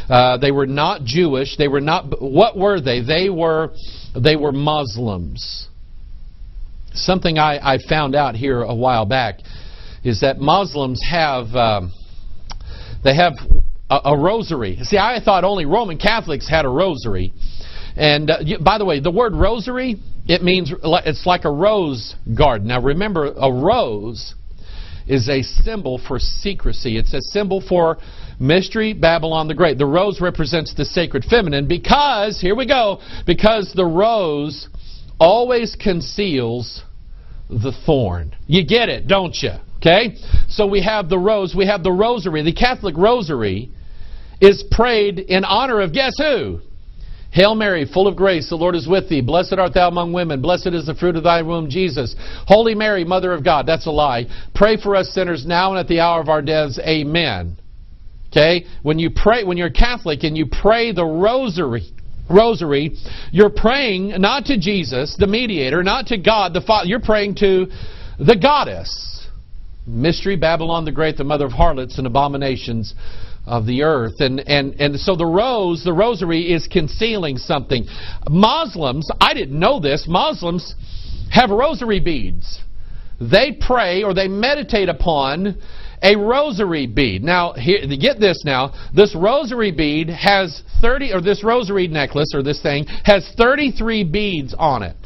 They were not Jewish. They were not. What were they? They were Muslims. Something I found out here a while back is that Muslims have a rosary. See, I thought only Roman Catholics had a rosary. And by the way, the word rosary, it means it's like a rose garden. Now remember, a rose is a symbol for secrecy. It's a symbol for mystery, Babylon the Great. The rose represents the sacred feminine because, here we go, because the rose always conceals the thorn. You get it, don't you? Okay? So we have the rose, we have the rosary. The Catholic rosary is prayed in honor of, guess who? Hail Mary, full of grace, the Lord is with thee. Blessed art thou among women. Blessed is the fruit of thy womb, Jesus. Holy Mary, Mother of God. That's a lie. Pray for us sinners now and at the hour of our deaths. Amen. Okay? When you pray, when you're Catholic and you pray the rosary, you're praying not to Jesus, the mediator, not to God, the Father. You're praying to the goddess. Mystery, Babylon the Great, the mother of harlots and abominations of the earth. And so the rosary is concealing something. Muslims, I didn't know this, Muslims have rosary beads. They pray or they meditate upon a rosary bead. Now, here, get this now. This rosary bead has 30, or this rosary necklace, or this thing, has 33 beads on it.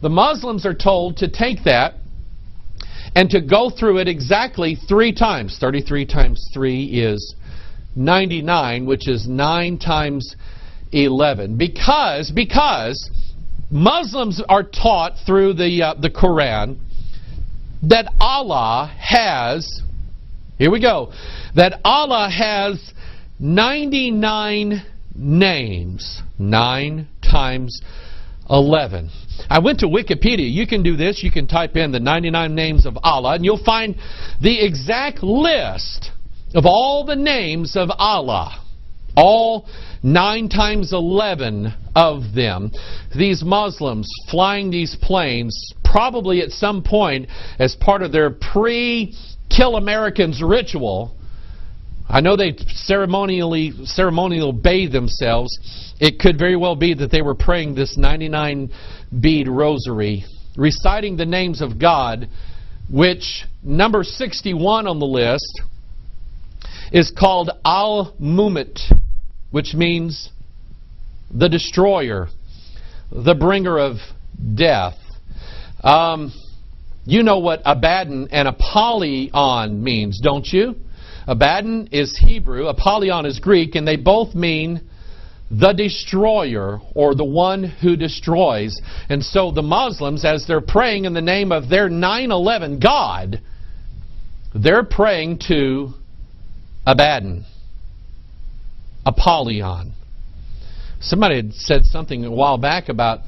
The Muslims are told to take that and to go through it exactly 3 times. 33 times 3 is 99, which is 9 times 11. Because Muslims are taught through the Quran that Allah has, here we go, that Allah has 99 names. 9 times 11. I went to Wikipedia. You can do this. You can type in the 99 names of Allah, and you'll find the exact list of all the names of Allah. All 9 times 11 of them. These Muslims flying these planes, probably at some point as part of their pre-kill Americans ritual. I know they ceremonially bathe themselves. It could very well be that they were praying this 99 bead rosary, reciting the names of God, which number 61 on the list is called Al-Mumit, which means the destroyer, the bringer of death. You know what Abaddon and Apollyon means, don't you? Abaddon is Hebrew, Apollyon is Greek, and they both mean the destroyer, or the one who destroys. And so the Muslims, as they're praying in the name of their 9/11 God, they're praying to Abaddon, Apollyon. Somebody had said something a while back about,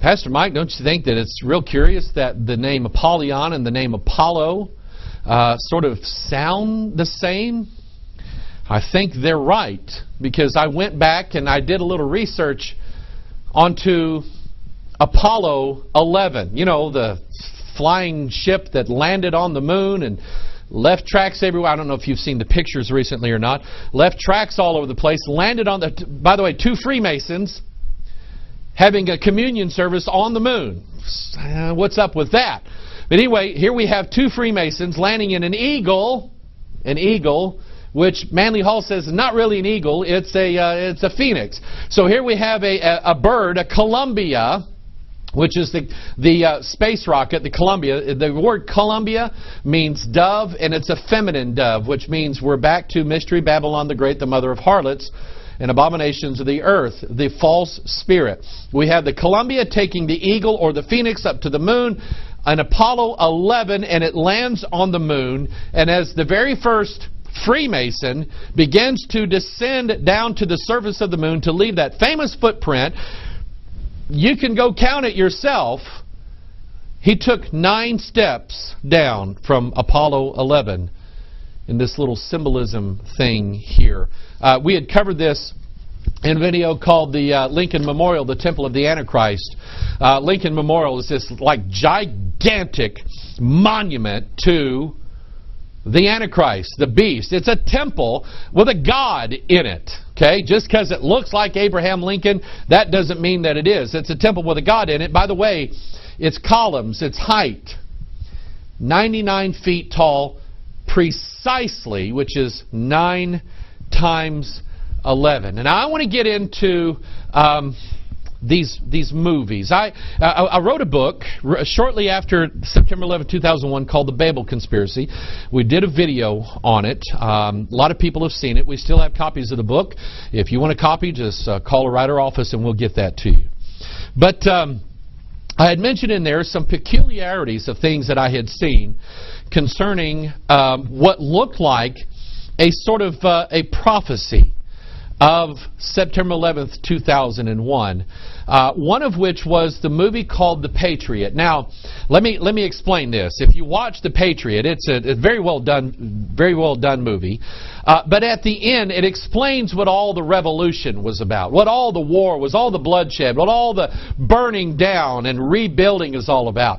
Pastor Mike, don't you think that it's real curious that the name Apollyon and the name Apollo sort of sound the same? I think they're right, because I went back and I did a little research onto Apollo 11. You know, the flying ship that landed on the moon and left tracks everywhere. I don't know if you've seen the pictures recently or not. Left tracks all over the place. Landed on the, by the way, 2 Freemasons having a communion service on the moon. What's up with that? But anyway, here we have 2 Freemasons landing in an eagle, which Manly Hall says is not really an eagle, it's a phoenix. So here we have a bird, a Columbia, which is the space rocket, the Columbia. The word Columbia means dove, and it's a feminine dove, which means we're back to Mystery Babylon the Great, the mother of harlots and abominations of the earth, the false spirit. We have the Columbia taking the eagle or the phoenix up to the moon, an Apollo 11, and it lands on the moon. And as the very first Freemason begins to descend down to the surface of the moon to leave that famous footprint, you can go count it yourself. He took 9 steps down from Apollo 11 in this little symbolism thing here. We had covered this in a video called the Lincoln Memorial, the Temple of the Antichrist. Lincoln Memorial is this like gigantic monument to the Antichrist, the beast. It's a temple with a god in it. Okay, just because it looks like Abraham Lincoln, that doesn't mean that it is. It's a temple with a God in it. By the way, its columns, its height, 99 feet tall precisely, which is 9 times 11. And I want to get into these movies. I wrote a book shortly after September 11, 2001 called The Babel Conspiracy. We did a video on it. A lot of people have seen it. We still have copies of the book. If you want a copy, just call a writer office and we'll get that to you. But I had mentioned in there some peculiarities of things that I had seen concerning what looked like a sort of a prophecy of September 11th, 2001. One of which was the movie called The Patriot. Now, let me explain this. If you watch The Patriot, it's a very well done movie. But at the end, it explains what all the revolution was about, what all the war was, all the bloodshed, what all the burning down and rebuilding is all about.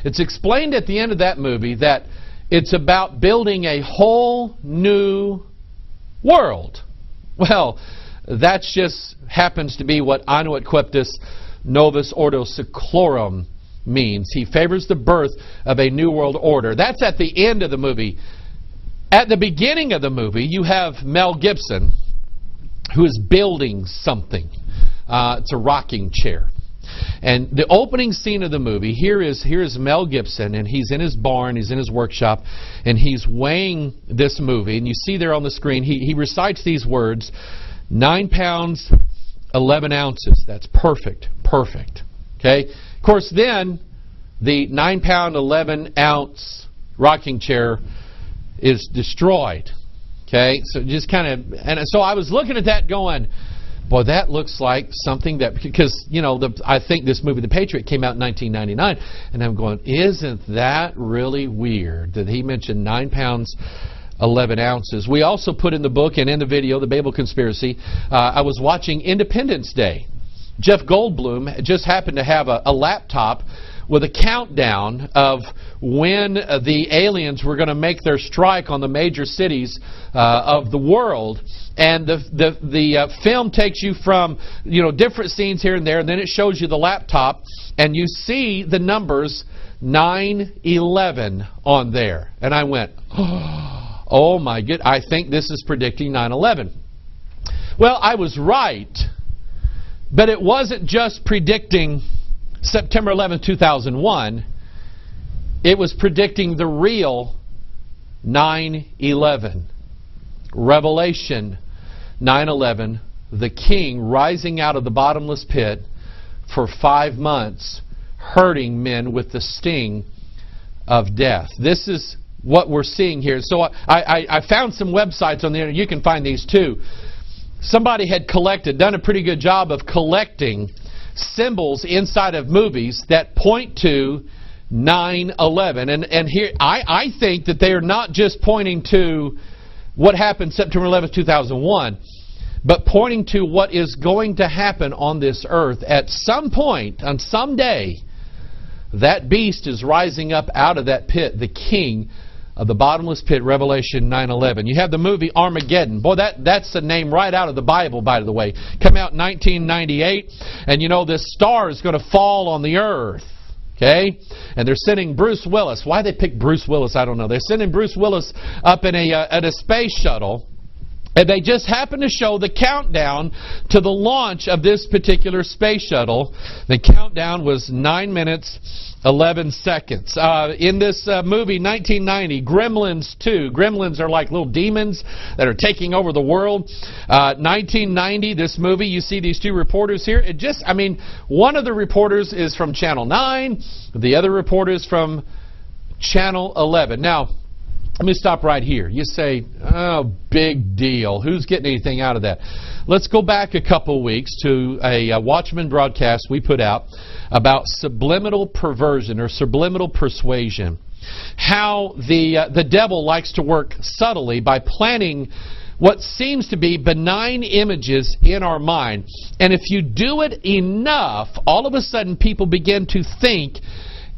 It's explained at the end of that movie that it's about building a whole new world. Well, that just happens to be what Annuit Queptus Novus Ordo Seclorum means. He favors the birth of a new world order. That's at the end of the movie. At the beginning of the movie, you have Mel Gibson, who is building something. It's a rocking chair. And the opening scene of the movie, here is Mel Gibson, and he's in his barn, he's in his workshop, and he's weighing this movie. And you see there on the screen, he recites these words, 9 pounds, 11 ounces. That's perfect, perfect. Okay? Of course, then, the 9 pound, 11 ounce rocking chair is destroyed. Okay? So just kind of, and so I was looking at that going, boy, that looks like something that, because, you know, I think this movie, The Patriot, came out in 1999, and I'm going, isn't that really weird that he mentioned 9 pounds, 11 ounces. We also put in the book and in the video, The Babel Conspiracy, I was watching Independence Day. Jeff Goldblum just happened to have a laptop with a countdown of when the aliens were going to make their strike on the major cities of the world. And the film takes you from, you know, different scenes here and there, and then it shows you the laptop, and you see the numbers 9/11 on there. And I went, oh my goodness, I think this is predicting 9/11. Well, I was right, but it wasn't just predicting September 11, 2001. It was predicting the real 9/11. Revelation 9/11, the king rising out of the bottomless pit for 5 months, hurting men with the sting of death. This is what we're seeing here. So I found some websites on the internet. You can find these too. Somebody had done a pretty good job of collecting symbols inside of movies that point to 9/11. And here, I think that they are not just pointing to what happened September 11, 2001, but pointing to what is going to happen on this earth at some point, on some day. That beast is rising up out of that pit, the king of the bottomless pit, Revelation 9/11. You have the movie Armageddon. Boy, that's a name right out of the Bible, by the way. Come out in 1998, and you know this star is going to fall on the earth. Okay? And they're sending Bruce Willis. Why they picked Bruce Willis, I don't know. They're sending Bruce Willis up in a space shuttle. And they just happen to show the countdown to the launch of this particular space shuttle. The countdown was 9 minutes, 11 seconds. In this movie, 1990, Gremlins 2. Gremlins are like little demons that are taking over the world. 1990, this movie, you see these two reporters here. It just, I mean, one of the reporters is from Channel 9. The other reporter is from Channel 11. Now, let me stop right here. You say, oh, big deal. Who's getting anything out of that? Let's go back a couple weeks to a Watchman broadcast we put out about subliminal perversion or subliminal persuasion. How the devil likes to work subtly by planting what seems to be benign images in our mind. And if you do it enough, all of a sudden people begin to think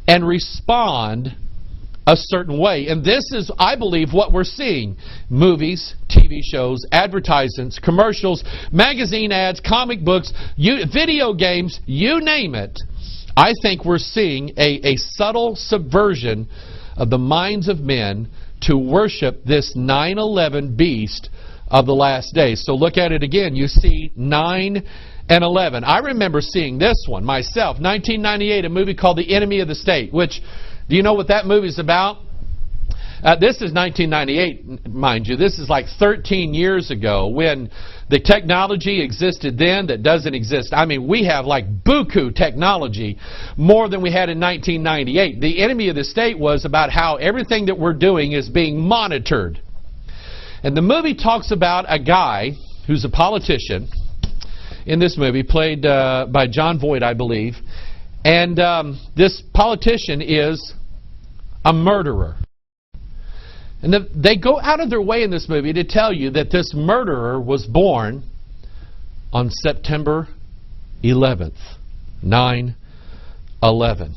and respond a certain way. And this is, I believe, what we're seeing. Movies, TV shows, advertisements, commercials, magazine ads, comic books, video games, you name it. I think we're seeing a subtle subversion of the minds of men to worship this 9/11 beast of the last days. So look at it again. You see 9 and 11. I remember seeing this one myself, 1998, a movie called The Enemy of the State, which, do you know what that movie is about? This is 1998, mind you. This is like 13 years ago, when the technology existed then that doesn't exist. I mean, we have like buku technology, more than we had in 1998. The Enemy of the State was about how everything that we're doing is being monitored. And the movie talks about a guy who's a politician in this movie, played by John Voight, I believe. And this politician is a murderer. And they go out of their way in this movie to tell you that this murderer was born on September 11th, 9/11.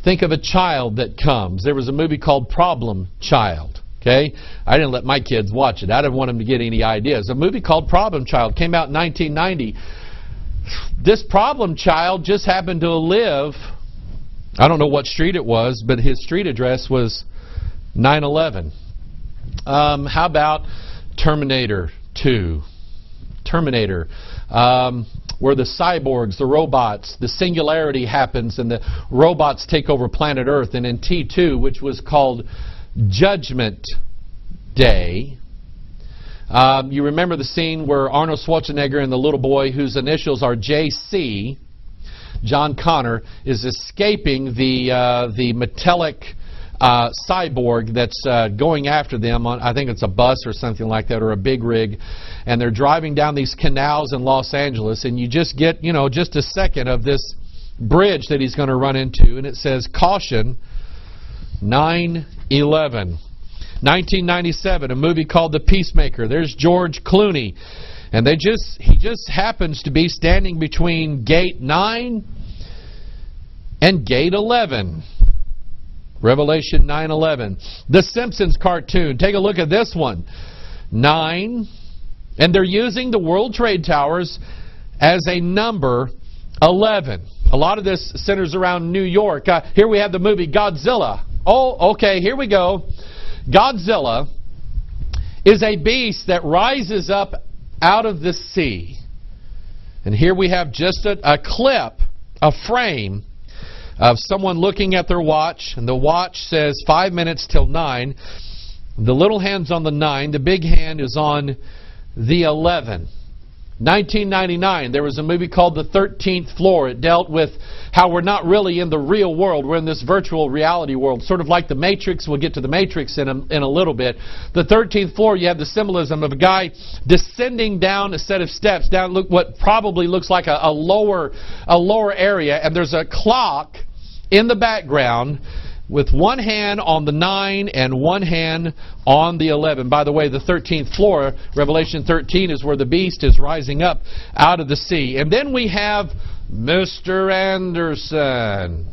Think of a child that comes. There was a movie called Problem Child. Okay? I didn't let my kids watch it. I didn't want them to get any ideas. A movie called Problem Child came out in 1990. This problem child just happened to live, I don't know what street it was, but his street address was 9/11. How about Terminator 2? Terminator, where the cyborgs, the robots, the singularity happens and the robots take over planet Earth. And in T2, which was called Judgment Day, you remember the scene where Arnold Schwarzenegger and the little boy whose initials are JC, John Connor, is escaping the metallic cyborg that's going after them on, I think it's a bus or something like that, or a big rig, and they're driving down these canals in Los Angeles, and you just get, just a second of this bridge that he's going to run into, and it says, "Caution, 9/11. 1997, a movie called The Peacemaker. There's George Clooney. And he just happens to be standing between gate 9 and gate 11. Revelation 9/11. The Simpsons cartoon. Take a look at this one. 9. And they're using the World Trade Towers as a number 11. A lot of this centers around New York. Here we have the movie Godzilla. Oh, okay, here we go. Godzilla is a beast that rises up out of the sea. And here we have just a clip, a frame of someone looking at their watch, and the watch says 5 minutes till 9. The little hand's on the 9, the big hand is on the 11. 1999, there was a movie called The 13th Floor. It dealt with how we're not really in the real world. We're in this virtual reality world, sort of like The Matrix. We'll get to The Matrix in a little bit. The 13th floor, you have the symbolism of a guy descending down a set of steps, down what probably looks like a lower area, and there's a clock in the background with one hand on the 9 and one hand on the 11. By the way, the 13th floor, Revelation 13, is where the beast is rising up out of the sea. And then we have Mr. Anderson,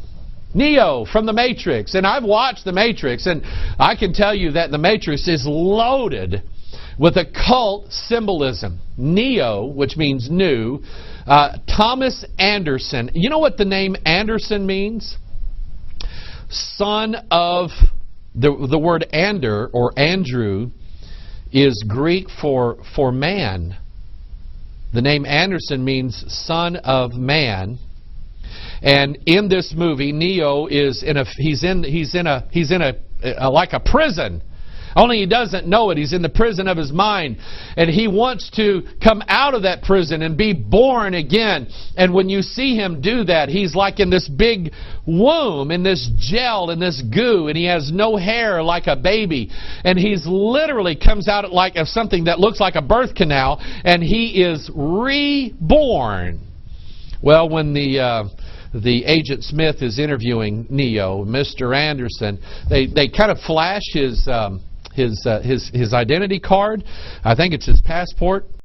Neo from The Matrix. And I've watched The Matrix, and I can tell you that The Matrix is loaded with occult symbolism. Neo, which means new. Thomas Anderson. You know what the name Anderson means? Son of, the word Ander or Andrew is Greek for man. The name Anderson means son of man. And in this movie, Neo is he's in like a prison. Only he doesn't know it. He's in the prison of his mind. And he wants to come out of that prison and be born again. And when you see him do that, he's like in this big womb, in this gel, in this goo, and he has no hair like a baby. And he's literally comes out like of something that looks like a birth canal, and he is reborn. Well, when the Agent Smith is interviewing Neo, Mr. Anderson, they kind of flash his identity card. I think it's his passport.